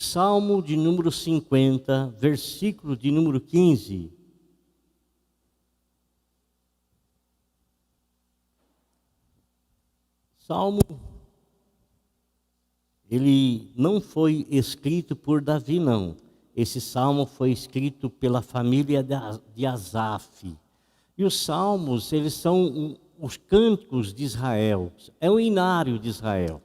Salmo de número 50, versículo de número 15. Salmo, ele não foi escrito por Davi, não. Esse salmo foi escrito pela família de Asaf. E os salmos, eles são os cânticos de Israel. É o inário de Israel,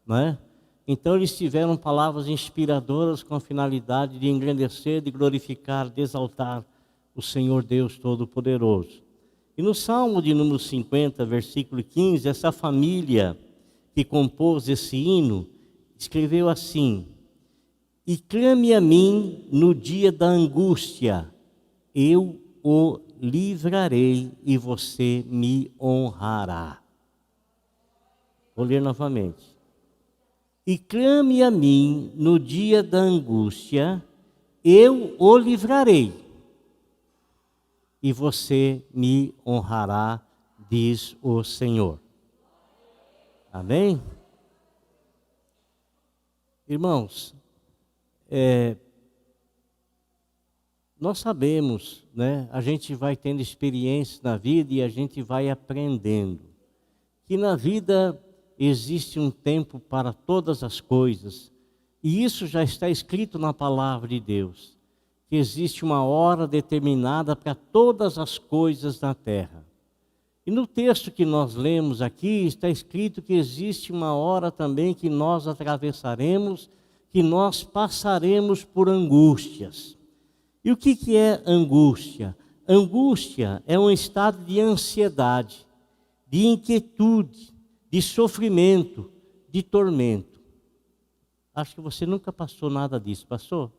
não é? Então eles tiveram palavras inspiradoras com a finalidade de engrandecer, de glorificar, de exaltar o Senhor Deus Todo-Poderoso. E no Salmo de número 50, versículo 15, essa família que compôs esse hino, escreveu assim: e clame a mim no dia da angústia, eu o livrarei e você me honrará. Vou ler novamente. E clame a mim no dia da angústia, eu o livrarei e você me honrará, diz o Senhor. Amém? Irmãos, nós sabemos, né? A gente vai tendo experiências na vida e a gente vai aprendendo que na vida existe um tempo para todas as coisas, e isso já está escrito na palavra de Deus, que existe uma hora determinada para todas as coisas na terra. E no texto que nós lemos aqui, está escrito que existe uma hora também que nós atravessaremos, que nós passaremos por angústias. E o que é angústia? Angústia é um estado de ansiedade, de inquietude, de sofrimento, de tormento. Acho que você nunca passou nada disso, passou?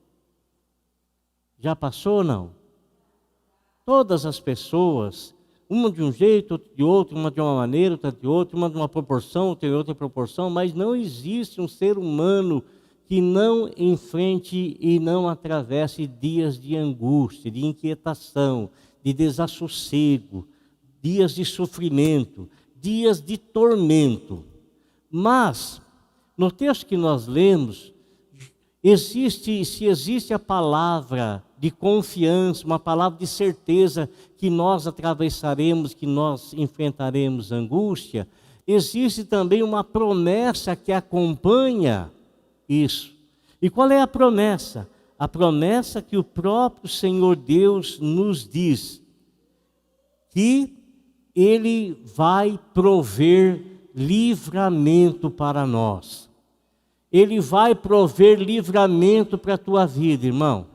Já passou ou não? Todas as pessoas, uma de um jeito, outra de outro, uma de uma maneira, outra de outra, uma de uma proporção, outra de outra proporção, mas não existe um ser humano que não enfrente e não atravesse dias de angústia, de inquietação, de desassossego, dias de sofrimento, dias de tormento. Mas, no texto que nós lemos, se existe a palavra de confiança, uma palavra de certeza que nós atravessaremos, que nós enfrentaremos angústia, existe também uma promessa que acompanha isso. E qual é a promessa? A promessa que o próprio Senhor Deus nos diz, que Ele vai prover livramento para nós. Ele vai prover livramento para a tua vida, irmão.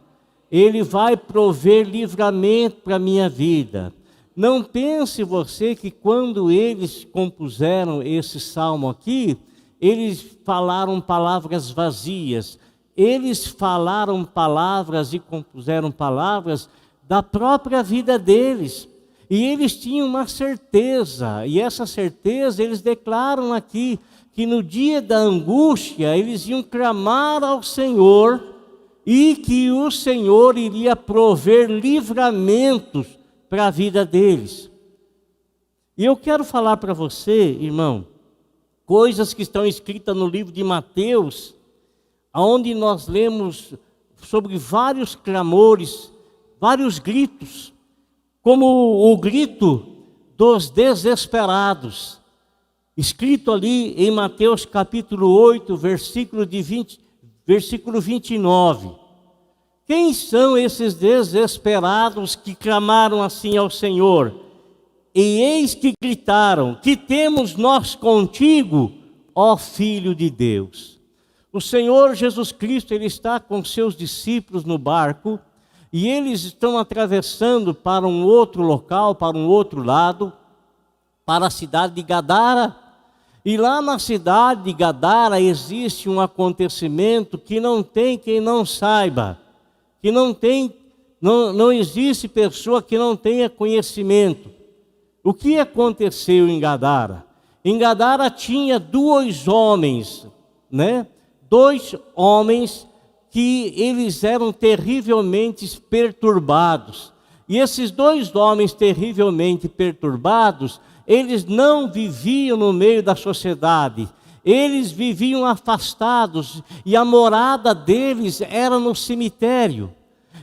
Ele vai prover livramento para a minha vida. Não pense você que quando eles compuseram esse salmo aqui, eles falaram palavras vazias. Eles falaram palavras e compuseram palavras da própria vida deles. E eles tinham uma certeza, e essa certeza eles declaram aqui, que no dia da angústia eles iam clamar ao Senhor e que o Senhor iria prover livramentos para a vida deles. E eu quero falar para você, irmão, coisas que estão escritas no livro de Mateus, onde nós lemos sobre vários clamores, vários gritos, como o grito dos desesperados, escrito ali em Mateus capítulo 8, versículo 29. Quem são esses desesperados que clamaram assim ao Senhor? E eis que gritaram: que temos nós contigo, ó Filho de Deus? O Senhor Jesus Cristo, Ele está com seus discípulos no barco, e eles estão atravessando para um outro local, para um outro lado, para a cidade de Gadara. E lá na cidade de Gadara existe um acontecimento que não tem quem não saiba, que não existe pessoa que não tenha conhecimento. O que aconteceu em Gadara? Em Gadara tinha dois homens, né? Dois homens que eles eram terrivelmente perturbados. E esses dois homens terrivelmente perturbados, eles não viviam no meio da sociedade. Eles viviam afastados e a morada deles era no cemitério.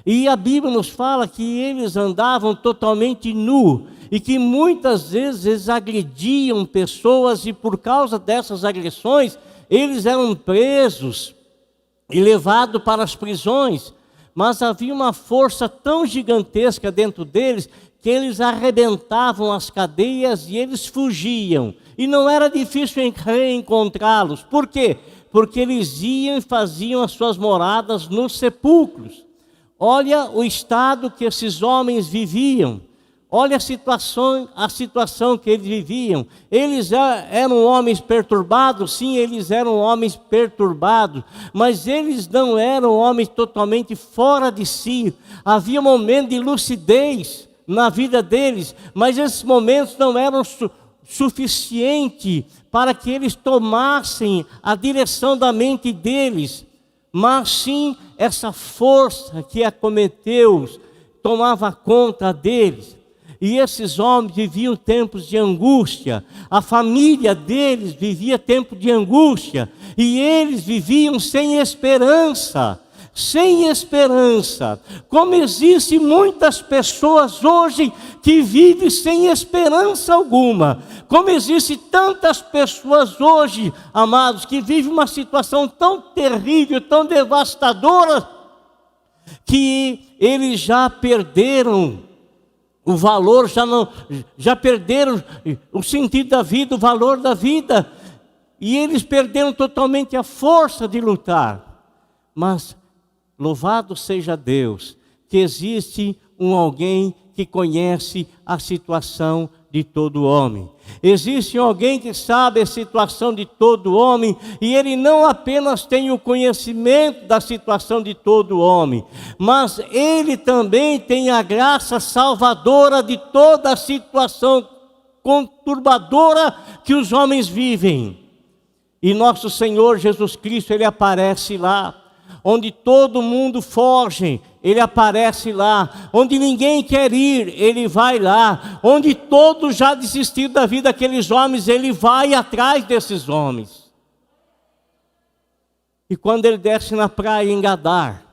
E a Bíblia nos fala que eles andavam totalmente nu e que muitas vezes agrediam pessoas, e por causa dessas agressões eles eram presos e levados para as prisões. Mas havia uma força tão gigantesca dentro deles que eles arrebentavam as cadeias e eles fugiam. E não era difícil reencontrá-los. Por quê? Porque eles iam e faziam as suas moradas nos sepulcros. Olha o estado que esses homens viviam. Olha a situação que eles viviam. Eles eram homens perturbados, sim, eles eram homens perturbados, mas eles não eram homens totalmente fora de si. Havia um momento de lucidez na vida deles, mas esses momentos não eram suficientes para que eles tomassem a direção da mente deles, mas sim essa força que acometeu-os tomava conta deles. E esses homens viviam tempos de angústia, a família deles vivia tempos de angústia, e eles viviam sem esperança, como existem muitas pessoas hoje que vivem sem esperança alguma, como existem tantas pessoas hoje, amados, que vivem uma situação tão terrível, tão devastadora, que eles já perderam o valor, já perderam o sentido da vida, o valor da vida, e eles perderam totalmente a força de lutar. Mas louvado seja Deus, que existe alguém que conhece a situação de todo homem. Existe alguém que sabe a situação de todo homem, e ele não apenas tem o conhecimento da situação de todo homem, mas ele também tem a graça salvadora de toda a situação conturbadora que os homens vivem. E nosso Senhor Jesus Cristo, ele aparece lá. Onde todo mundo foge, ele aparece lá. Onde ninguém quer ir, ele vai lá. Onde todos já desistiram da vida daqueles homens, ele vai atrás desses homens. E quando ele desce na praia em Gadar,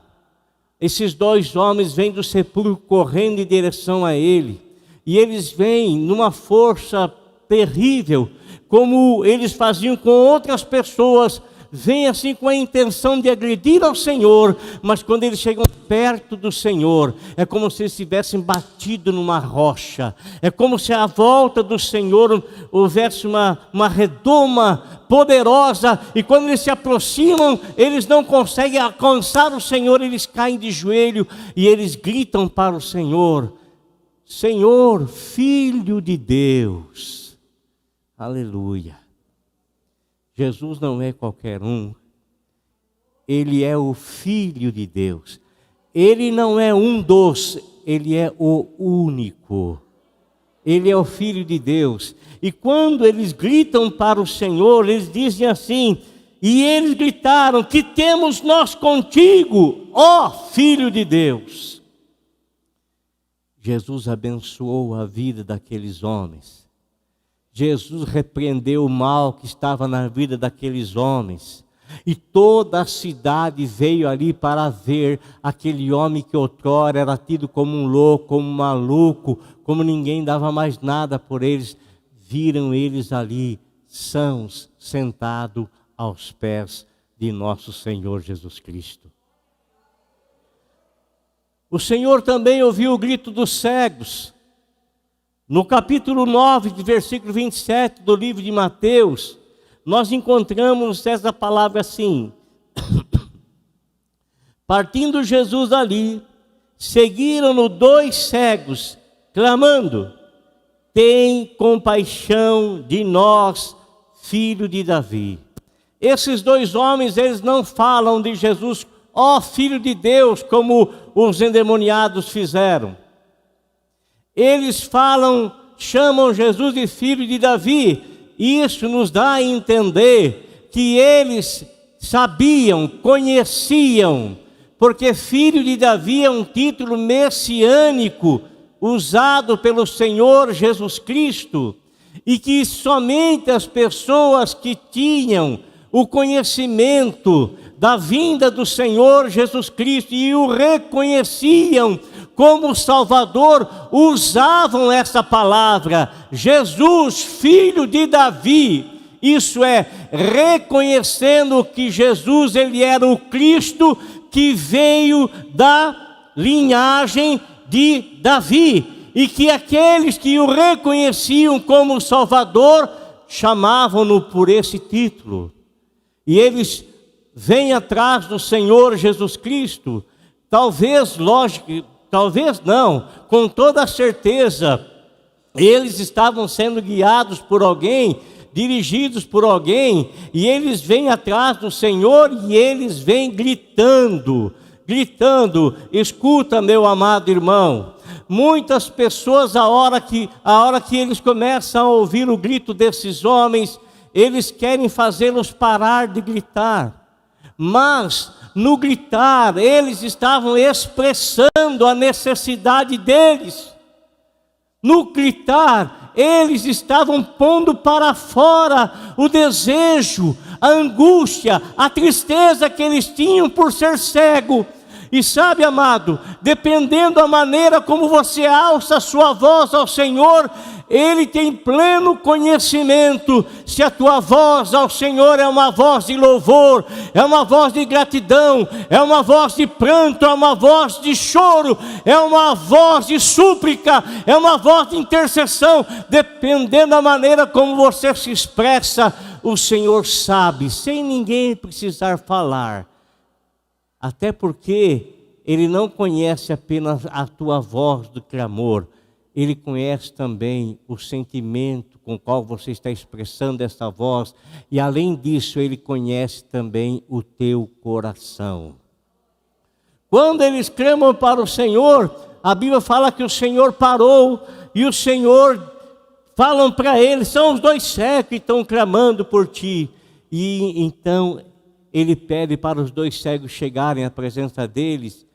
esses dois homens vêm do sepulcro correndo em direção a ele. E eles vêm numa força terrível, como eles faziam com outras pessoas. Vem assim com a intenção de agredir ao Senhor, mas quando eles chegam perto do Senhor, é como se eles tivessem batido numa rocha, é como se à volta do Senhor houvesse uma redoma poderosa, e quando eles se aproximam, eles não conseguem alcançar o Senhor, eles caem de joelho, e eles gritam para o Senhor: Senhor, Filho de Deus. Aleluia. Jesus não é qualquer um, ele é o Filho de Deus. Ele não é um dos, ele é o único. Ele é o Filho de Deus. E quando eles gritam para o Senhor, eles dizem assim, e eles gritaram: que temos nós contigo, ó Filho de Deus. Jesus abençoou a vida daqueles homens. Jesus repreendeu o mal que estava na vida daqueles homens. E toda a cidade veio ali para ver aquele homem que outrora era tido como um louco, como um maluco, como ninguém dava mais nada por eles. Viram eles ali, sãos, sentados aos pés de nosso Senhor Jesus Cristo. O Senhor também ouviu o grito dos cegos. No capítulo 9, versículo 27 do livro de Mateus, nós encontramos essa palavra assim: partindo Jesus dali, seguiram-no 2 cegos, clamando: tem compaixão de nós, filho de Davi. Esses 2 homens, eles não falam de Jesus, ó Filho de Deus, como os endemoniados fizeram. Eles chamam Jesus de Filho de Davi. Isso nos dá a entender que eles sabiam, conheciam, porque Filho de Davi é um título messiânico usado pelo Senhor Jesus Cristo. e que somente as pessoas que tinham o conhecimento da vinda do Senhor Jesus Cristo e o reconheciam como Salvador, usavam essa palavra, Jesus, filho de Davi. Isso é, reconhecendo que Jesus, ele era o Cristo que veio da linhagem de Davi, e que aqueles que o reconheciam como Salvador, chamavam-no por esse título. E eles vêm atrás do Senhor Jesus Cristo, talvez, lógico, talvez não, com toda certeza, eles estavam sendo guiados por alguém, dirigidos por alguém, e eles vêm atrás do Senhor e eles vêm gritando, escuta, meu amado irmão, muitas pessoas, a hora que eles começam a ouvir o grito desses homens, eles querem fazê-los parar de gritar, mas no gritar, eles estavam expressando a necessidade deles. No gritar, eles estavam pondo para fora o desejo, a angústia, a tristeza que eles tinham por ser cego. E sabe, amado, dependendo da maneira como você alça a sua voz ao Senhor, Ele tem pleno conhecimento se a tua voz ao Senhor é uma voz de louvor, é uma voz de gratidão, é uma voz de pranto, é uma voz de choro, é uma voz de súplica, é uma voz de intercessão. Dependendo da maneira como você se expressa, o Senhor sabe, sem ninguém precisar falar. Até porque Ele não conhece apenas a tua voz do clamor, Ele conhece também o sentimento com o qual você está expressando essa voz, e além disso, Ele conhece também o teu coração. Quando eles clamam para o Senhor, a Bíblia fala que o Senhor parou, e o Senhor, falam para ele, são os dois cegos que estão clamando por ti, e então Ele pede para os dois cegos chegarem à presença deles,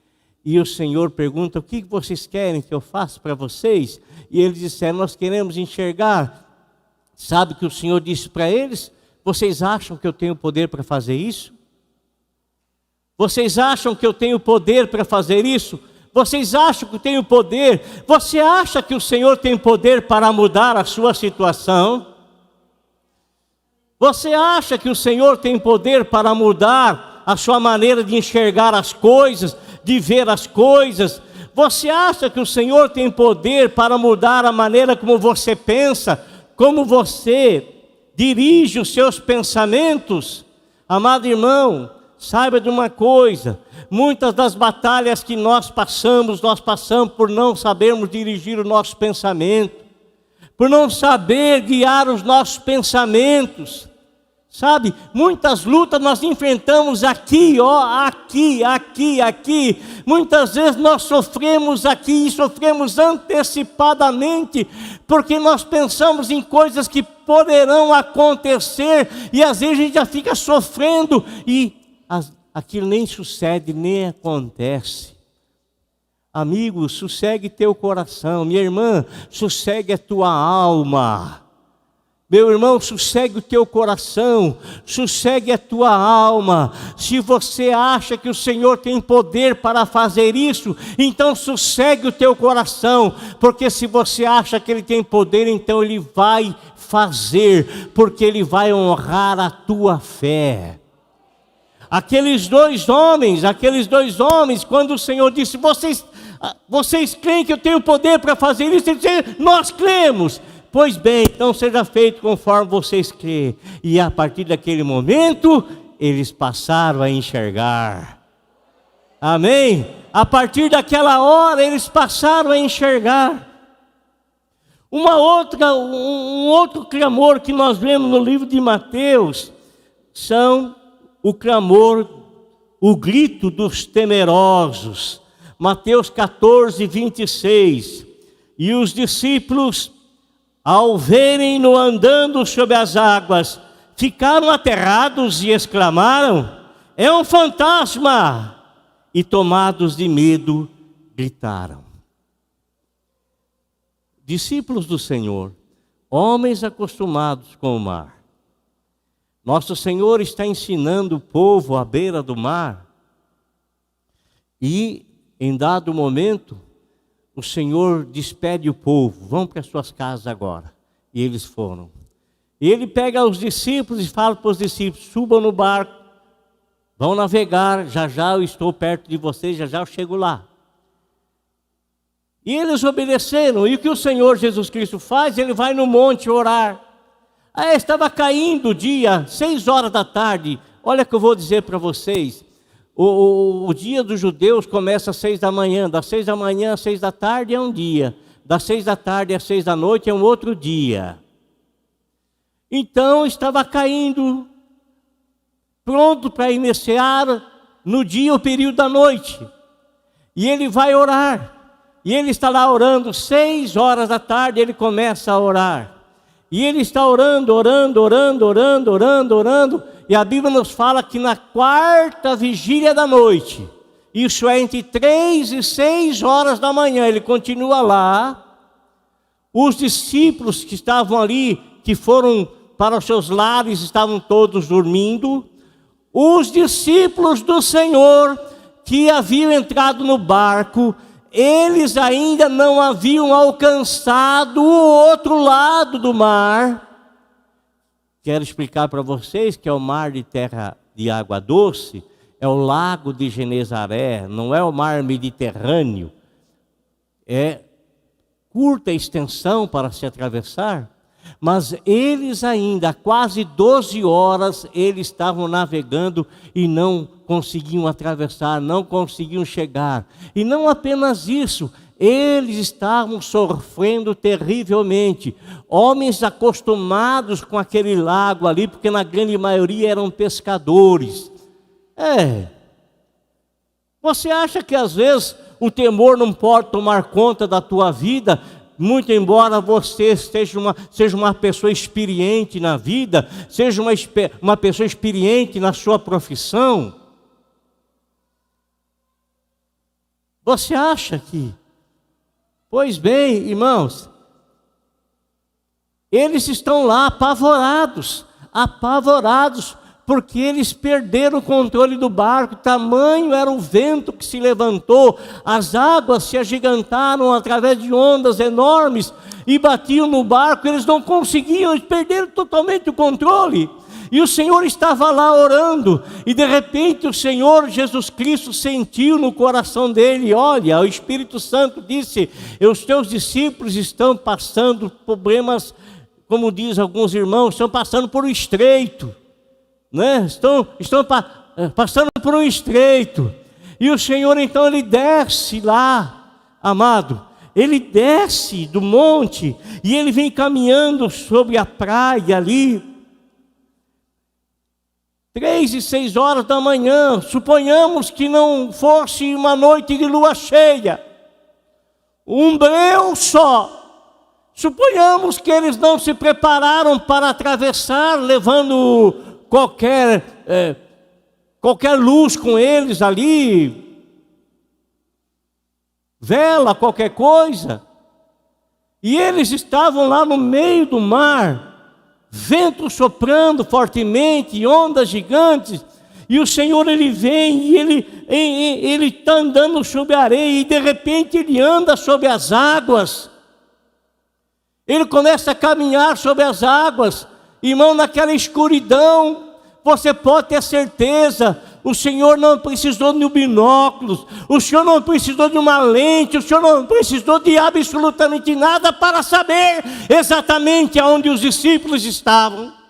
e o Senhor pergunta, o que vocês querem que eu faça para vocês? E eles disseram, nós queremos enxergar. Sabe o que o Senhor disse para eles? Vocês acham que eu tenho poder para fazer isso? Vocês acham que eu tenho poder para fazer isso? Vocês acham que eu tenho poder? Você acha que o Senhor tem poder para mudar a sua situação? Você acha que o Senhor tem poder para mudar a sua maneira de enxergar as coisas, de ver as coisas? Você acha que o Senhor tem poder para mudar a maneira como você pensa, como você dirige os seus pensamentos? Amado irmão, saiba de uma coisa, muitas das batalhas que nós passamos por não sabermos dirigir o nosso pensamento, por não saber guiar os nossos pensamentos. Sabe, muitas lutas nós enfrentamos aqui, aqui. Muitas vezes nós sofremos aqui e sofremos antecipadamente, porque nós pensamos em coisas que poderão acontecer, e às vezes a gente já fica sofrendo, e aquilo nem sucede, nem acontece. Amigo, sossegue teu coração, minha irmã, sossegue a tua alma. Meu irmão, sossegue o teu coração, sossegue a tua alma. Se você acha que o Senhor tem poder para fazer isso, então sossegue o teu coração, porque se você acha que Ele tem poder, então Ele vai fazer, porque Ele vai honrar a tua fé. Aqueles dois homens, quando o Senhor disse, vocês creem que eu tenho poder para fazer isso? Eles disseram, nós cremos. Pois bem, então seja feito conforme vocês creem. E a partir daquele momento, eles passaram a enxergar. Amém? A partir daquela hora, eles passaram a enxergar. Um outro clamor que nós vemos no livro de Mateus, são o clamor, o grito dos temerosos. Mateus 14, 26. E os discípulos, ao verem-no andando sobre as águas, ficaram aterrados e exclamaram, é um fantasma! E tomados de medo, gritaram. Discípulos do Senhor, homens acostumados com o mar. Nosso Senhor está ensinando o povo à beira do mar. E, em dado momento, o Senhor despede o povo: vão para as suas casas agora. E eles foram. E ele pega os discípulos e fala para os discípulos: subam no barco, vão navegar, já já eu estou perto de vocês, já já eu chego lá. E eles obedeceram. E o que o Senhor Jesus Cristo faz? Ele vai no monte orar. Estava caindo o dia, 6 horas da tarde. Olha o que eu vou dizer para vocês. O dia dos judeus começa às 6 da manhã. Das 6 da manhã às 6 da tarde é um dia. Das 6 da tarde às 6 da noite é um outro dia. Então estava caindo, pronto para iniciar no dia o período da noite. E ele vai orar. E ele está lá orando, 6 horas da tarde ele começa a orar. E ele está orando. E a Bíblia nos fala que na 4ª vigília da noite, isso é entre 3 e 6 horas da manhã, ele continua lá. Os discípulos que estavam ali, que foram para os seus lares, estavam todos dormindo. Os discípulos do Senhor que haviam entrado no barco, eles ainda não haviam alcançado o outro lado do mar. Quero explicar para vocês que é o mar de terra de água doce, é o lago de Genezaré, não é o mar Mediterrâneo. É curta extensão para se atravessar, mas eles ainda, há quase 12 horas, eles estavam navegando e não conseguiam atravessar, não conseguiam chegar. E não apenas isso, eles estavam sofrendo terrivelmente. Homens acostumados com aquele lago ali, porque na grande maioria eram pescadores. Você acha que às vezes o temor não pode tomar conta da tua vida? Muito embora você seja uma pessoa experiente na vida, seja uma pessoa experiente na sua profissão, você acha que... Pois bem, irmãos, eles estão lá apavorados, porque eles perderam o controle do barco. Tamanho era o vento que se levantou, as águas se agigantaram através de ondas enormes e batiam no barco, eles não conseguiam, eles perderam totalmente o controle. E o Senhor estava lá orando, e de repente o Senhor Jesus Cristo sentiu no coração dele: olha, o Espírito Santo disse, os teus discípulos estão passando problemas, como diz alguns irmãos, estão passando por um estreito. Estão passando por um estreito. E o Senhor então ele desce lá, amado, ele desce do monte e ele vem caminhando sobre a praia ali, 3 e 6 horas da manhã. Suponhamos que não fosse uma noite de lua cheia, um breu só. Suponhamos que eles não se prepararam para atravessar, levando qualquer luz com eles ali, vela, qualquer coisa. E eles estavam lá no meio do mar, vento soprando fortemente, ondas gigantes. E o Senhor ele vem e ele está andando sobre a areia, e de repente ele anda sobre as águas. Ele começa a caminhar sobre as águas. Irmão, naquela escuridão, você pode ter certeza, o Senhor não precisou de um binóculos, o Senhor não precisou de uma lente, o Senhor não precisou de absolutamente nada para saber exatamente aonde os discípulos estavam.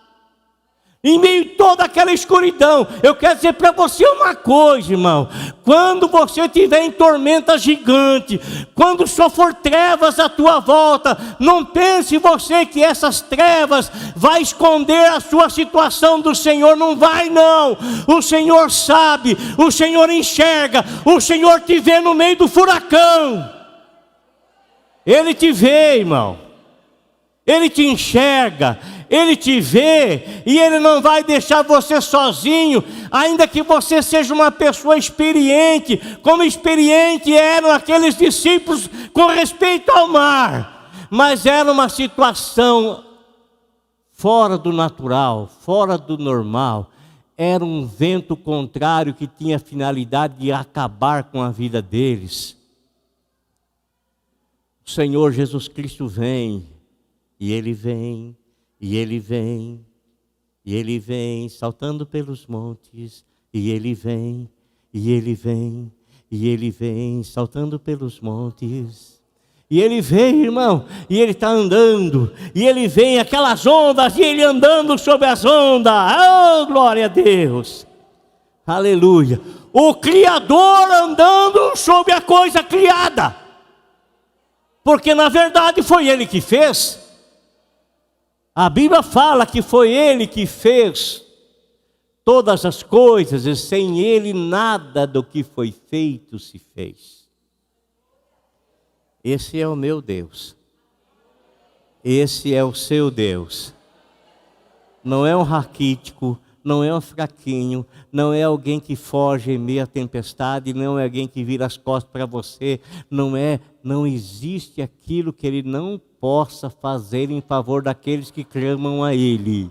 Em meio a toda aquela escuridão, eu quero dizer para você uma coisa, irmão: quando você estiver em tormenta gigante, quando só for trevas à tua volta, não pense você que essas trevas vai esconder a sua situação do Senhor. Não vai, não. O Senhor sabe, o Senhor enxerga, o Senhor te vê no meio do furacão. Ele te vê, irmão, Ele te enxerga, Ele te vê, e Ele não vai deixar você sozinho, ainda que você seja uma pessoa experiente, como experiente eram aqueles discípulos com respeito ao mar. Mas era uma situação fora do natural, fora do normal. Era um vento contrário que tinha a finalidade de acabar com a vida deles. O Senhor Jesus Cristo vem, e Ele vem, e Ele vem, e Ele vem, saltando pelos montes, e Ele vem, e Ele vem, e Ele vem, saltando pelos montes. E Ele vem, irmão, e Ele está andando, e Ele vem, aquelas ondas, e Ele andando sobre as ondas. Oh, glória a Deus, aleluia. O Criador andando sobre a coisa criada, porque na verdade foi Ele que fez. A Bíblia fala que foi Ele que fez todas as coisas, e sem Ele nada do que foi feito se fez. Esse é o meu Deus. Esse é o seu Deus. Não é um raquítico, não é um fraquinho, não é alguém que foge em meio à tempestade, não é alguém que vira as costas para você, não existe aquilo que Ele não possa fazer em favor daqueles que clamam a Ele.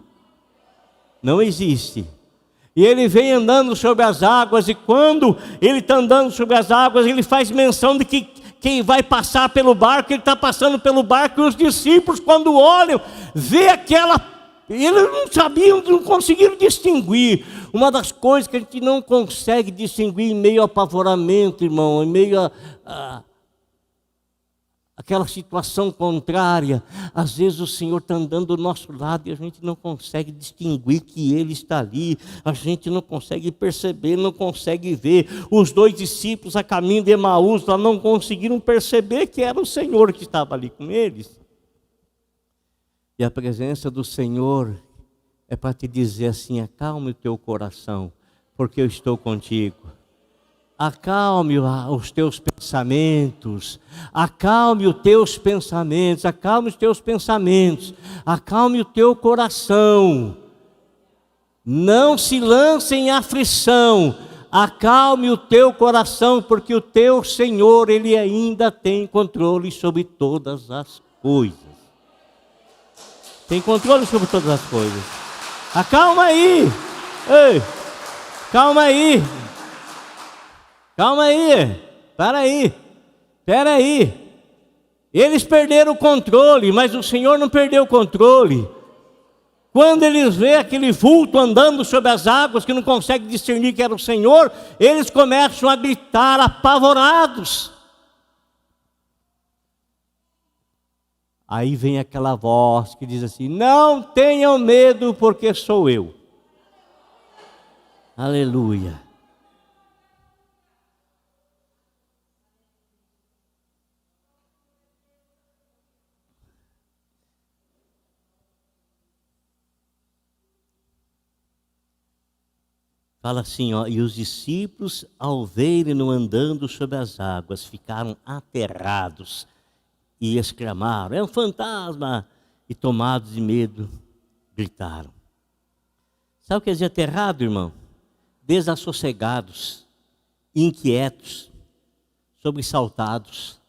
Não existe. E Ele vem andando sobre as águas, e quando Ele está andando sobre as águas, Ele faz menção de que quem vai passar pelo barco, Ele está passando pelo barco, e os discípulos, quando olham, vê aquela... Eles não sabiam, não conseguiram distinguir. Uma das coisas que a gente não consegue distinguir em meio ao apavoramento, irmão, em meio a aquela situação contrária, às vezes o Senhor está andando do nosso lado e a gente não consegue distinguir que Ele está ali, a gente não consegue perceber, não consegue ver. Os dois discípulos a caminho de Emaús lá não conseguiram perceber que era o Senhor que estava ali com eles. E a presença do Senhor é para te dizer assim: acalme o teu coração, porque eu estou contigo. Acalme os teus pensamentos, acalme os teus pensamentos, acalme os teus pensamentos, acalme o teu coração. Não se lance em aflição, acalme o teu coração, porque o teu Senhor, Ele ainda tem controle sobre todas as coisas. Tem controle sobre todas as coisas. Acalma aí, ei, calma aí. Calma aí, espera aí. Eles perderam o controle, mas o Senhor não perdeu o controle. Quando eles veem aquele vulto andando sobre as águas, que não conseguem discernir que era o Senhor, eles começam a gritar apavorados. Aí vem aquela voz que diz assim: não tenham medo, porque sou eu. Aleluia. Fala assim, ó: e os discípulos, ao verem-no andando sobre as águas, ficaram aterrados e exclamaram: é um fantasma! E tomados de medo, gritaram. Sabe o que quer dizer aterrado, irmão? Desassossegados, inquietos, sobressaltados.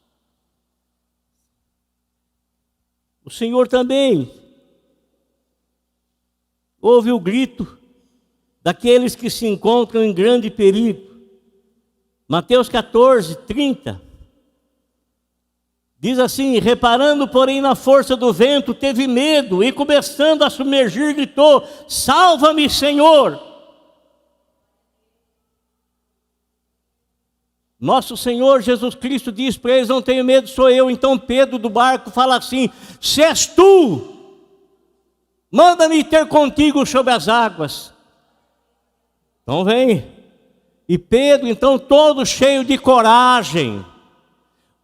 O Senhor também ouve o grito daqueles que se encontram em grande perigo. Mateus 14, 30. Diz assim: reparando, porém, na força do vento, teve medo e, começando a submergir, gritou: salva-me, Senhor. Nosso Senhor Jesus Cristo diz para eles: não tenho medo, sou eu. Então Pedro do barco fala assim: se és tu, manda-me ter contigo sobre as águas. Então vem. E Pedro, então, todo cheio de coragem,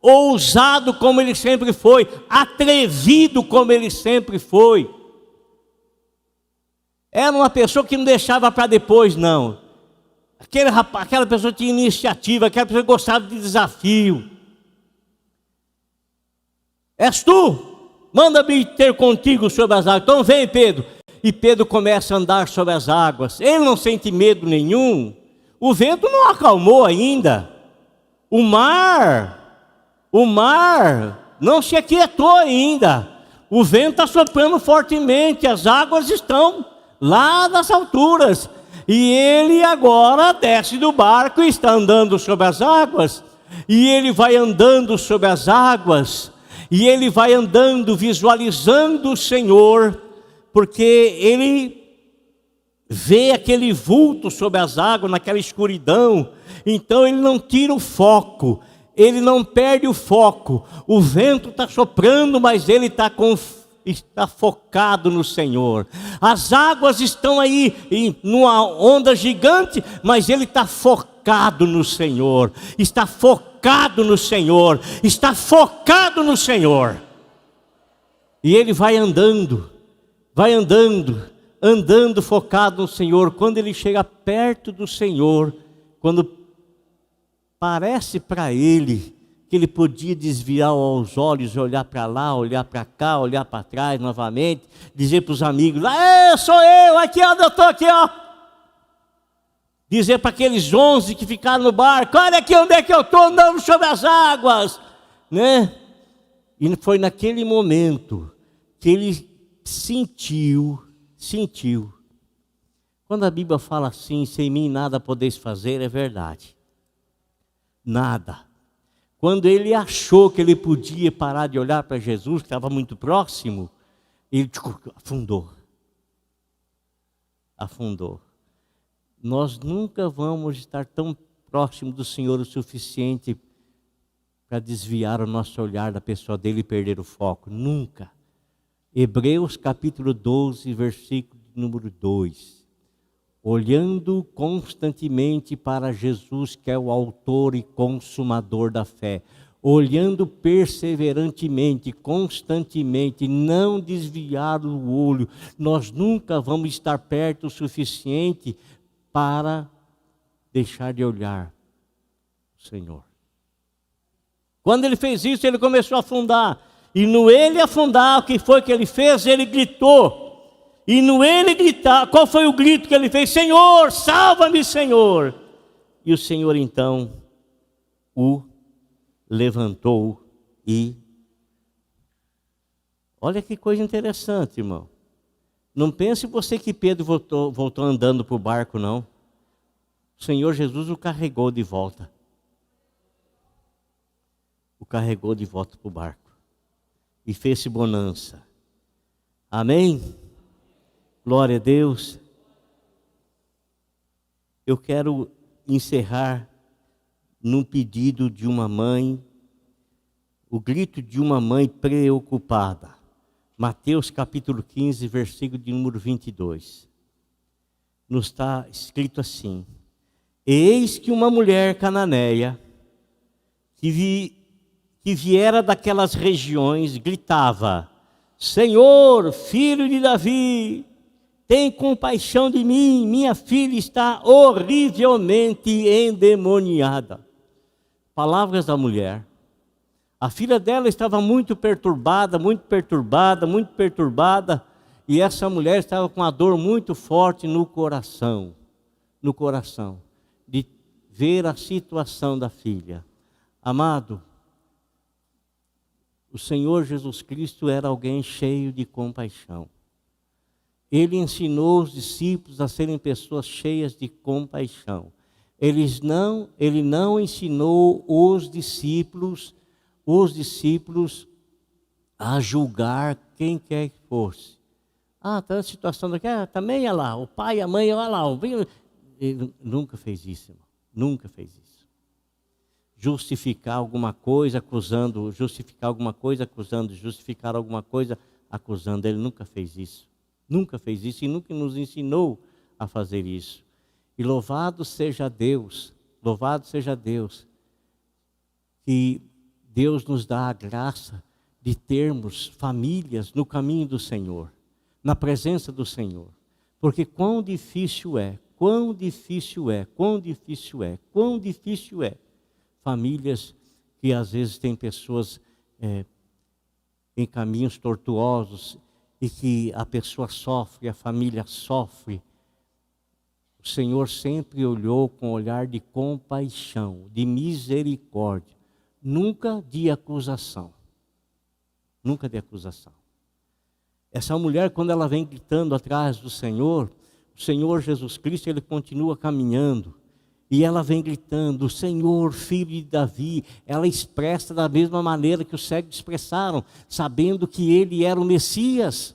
ousado como ele sempre foi, atrevido como ele sempre foi. Era uma pessoa que não deixava para depois, não. Aquela pessoa tinha iniciativa, aquela pessoa gostava de desafio. És tu? Manda-me ter contigo sobre as águas. Então vem, Pedro. E Pedro começa a andar sobre as águas. Ele não sente medo nenhum. O vento não acalmou ainda. O mar não se aquietou ainda. o vento está soprando fortemente, as águas estão lá nas alturas. E ele agora desce do barco e está andando sobre as águas. E ele vai andando sobre as águas. E ele vai andando visualizando o Senhor, porque ele vê aquele vulto sobre as águas, naquela escuridão. Então ele não tira o foco, ele não perde o foco. O vento está soprando, mas ele está focado no Senhor. As águas estão aí numa onda gigante, mas ele está focado no Senhor. Está focado no Senhor. Está focado no Senhor. E ele vai andando, andando focado no Senhor. Quando ele chega perto do Senhor, quando parece para ele que ele podia desviar os olhos e olhar para lá, olhar para cá, olhar para trás novamente, dizer para os amigos, sou eu, aqui onde eu estou, aqui ó. Dizer para aqueles 11 que ficaram no barco, olha aqui onde é que eu estou andando sobre as águas, né? E foi naquele momento que ele sentiu. Quando a Bíblia fala assim, sem mim nada podeis fazer, é verdade. Nada. Quando ele achou que ele podia parar de olhar para Jesus, que estava muito próximo, ele afundou. Nós nunca vamos estar tão próximo do Senhor o suficiente para desviar o nosso olhar da pessoa dele e perder o foco. Nunca. Hebreus capítulo 12, versículo número 2. Olhando constantemente para Jesus, que é o autor e consumador da fé. Olhando perseverantemente, constantemente, não desviar o olho. Nós nunca vamos estar perto o suficiente para deixar de olhar o Senhor. Quando ele fez isso, ele começou a afundar. E no ele afundar, o que foi que ele fez? Ele gritou. E no ele gritar, qual foi o grito que ele fez? Senhor, salva-me, Senhor. E o Senhor então o levantou e... Olha que coisa interessante, irmão. Não pense você que Pedro voltou andando para o barco, não. O Senhor Jesus o carregou de volta. O carregou de volta para o barco. E fez-se bonança. Amém? Glória a Deus. Eu quero encerrar num pedido de uma mãe, o grito de uma mãe preocupada. Mateus capítulo 15, versículo de número 22. Nos está escrito assim: eis que uma mulher cananeia, que viera daquelas regiões, gritava, Senhor, filho de Davi, tem compaixão de mim, minha filha está horrivelmente endemoniada. Palavras da mulher. A filha dela estava muito perturbada, e essa mulher estava com uma dor muito forte no coração, de ver a situação da filha. Amado, o Senhor Jesus Cristo era alguém cheio de compaixão. Ele ensinou os discípulos a serem pessoas cheias de compaixão. Ele não ensinou os discípulos a julgar quem quer que fosse. Está na situação daqui, também olha lá, o pai e a mãe, olha lá. Ele nunca fez isso, irmão. Nunca fez isso. Justificar alguma coisa acusando, justificar alguma coisa acusando. Ele nunca fez isso. Nunca fez isso e nunca nos ensinou a fazer isso. E louvado seja Deus, que Deus nos dá a graça de termos famílias no caminho do Senhor, na presença do Senhor. Porque quão difícil é famílias que às vezes têm pessoas em caminhos tortuosos e que a pessoa sofre, a família sofre. O Senhor sempre olhou com um olhar de compaixão, de misericórdia, nunca de acusação. Nunca de acusação. Essa mulher, quando ela vem gritando atrás do Senhor, o Senhor Jesus Cristo, ele continua caminhando. E ela vem gritando, Senhor, filho de Davi. Ela expressa da mesma maneira que os cegos expressaram, sabendo que ele era o Messias.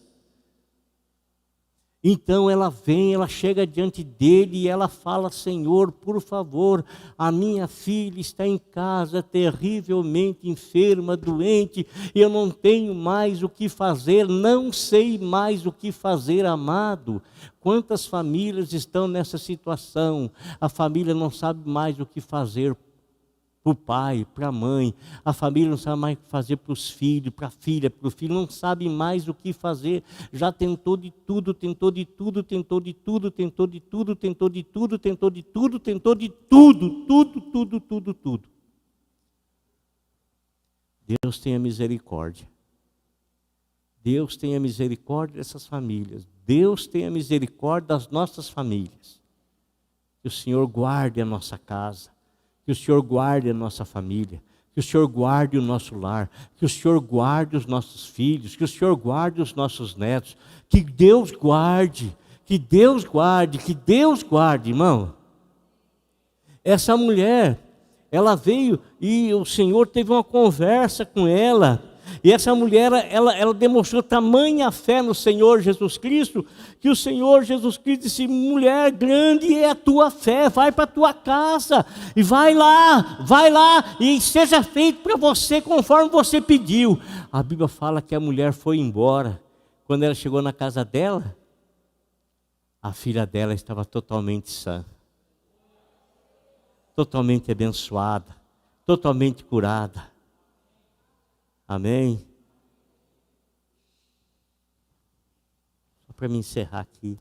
Então ela vem, ela chega diante dele e ela fala, Senhor, por favor, a minha filha está em casa, terrivelmente enferma, doente, e eu não tenho mais o que fazer, não sei mais o que fazer, amado. Quantas famílias estão nessa situação? A família não sabe mais o que fazer para o pai, para a mãe, a família não sabe mais o que fazer para os filhos, para a filha, para o filho, não sabe mais o que fazer, já tentou de tudo, tentou de tudo, tentou de tudo, tentou de tudo, tentou de tudo, tentou de tudo, tentou de tudo, tudo. Deus tenha misericórdia. Deus tenha misericórdia dessas famílias. Deus tenha misericórdia das nossas famílias. Que o Senhor guarde a nossa casa. Que o Senhor guarde a nossa família, que o Senhor guarde o nosso lar, que o Senhor guarde os nossos filhos, que o Senhor guarde os nossos netos, que Deus guarde, que Deus guarde, que Deus guarde, irmão. Essa mulher, ela veio e o Senhor teve uma conversa com ela, e essa mulher, ela demonstrou tamanha fé no Senhor Jesus Cristo, que o Senhor Jesus Cristo disse, mulher, grande é a tua fé, vai para a tua casa, e vai lá, e seja feito para você conforme você pediu. A Bíblia fala que a mulher foi embora. Quando ela chegou na casa dela, a filha dela estava totalmente sã, totalmente abençoada, totalmente curada. Amém? Só para me encerrar aqui.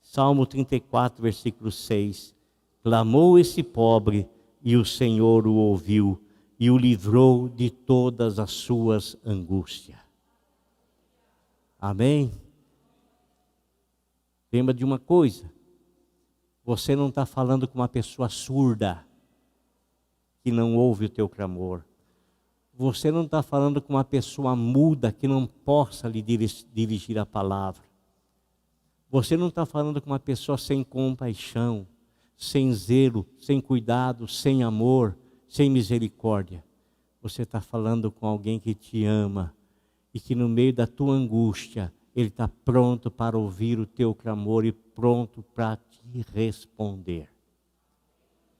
Salmo 34, versículo 6. Clamou esse pobre e o Senhor o ouviu e o livrou de todas as suas angústias. Amém? Lembra de uma coisa. Você não está falando com uma pessoa surda que não ouve o teu clamor. Você não está falando com uma pessoa muda que não possa lhe dirigir a palavra. Você não está falando com uma pessoa sem compaixão, sem zelo, sem cuidado, sem amor, sem misericórdia. Você está falando com alguém que te ama e que no meio da tua angústia, ele está pronto para ouvir o teu clamor e pronto para te responder.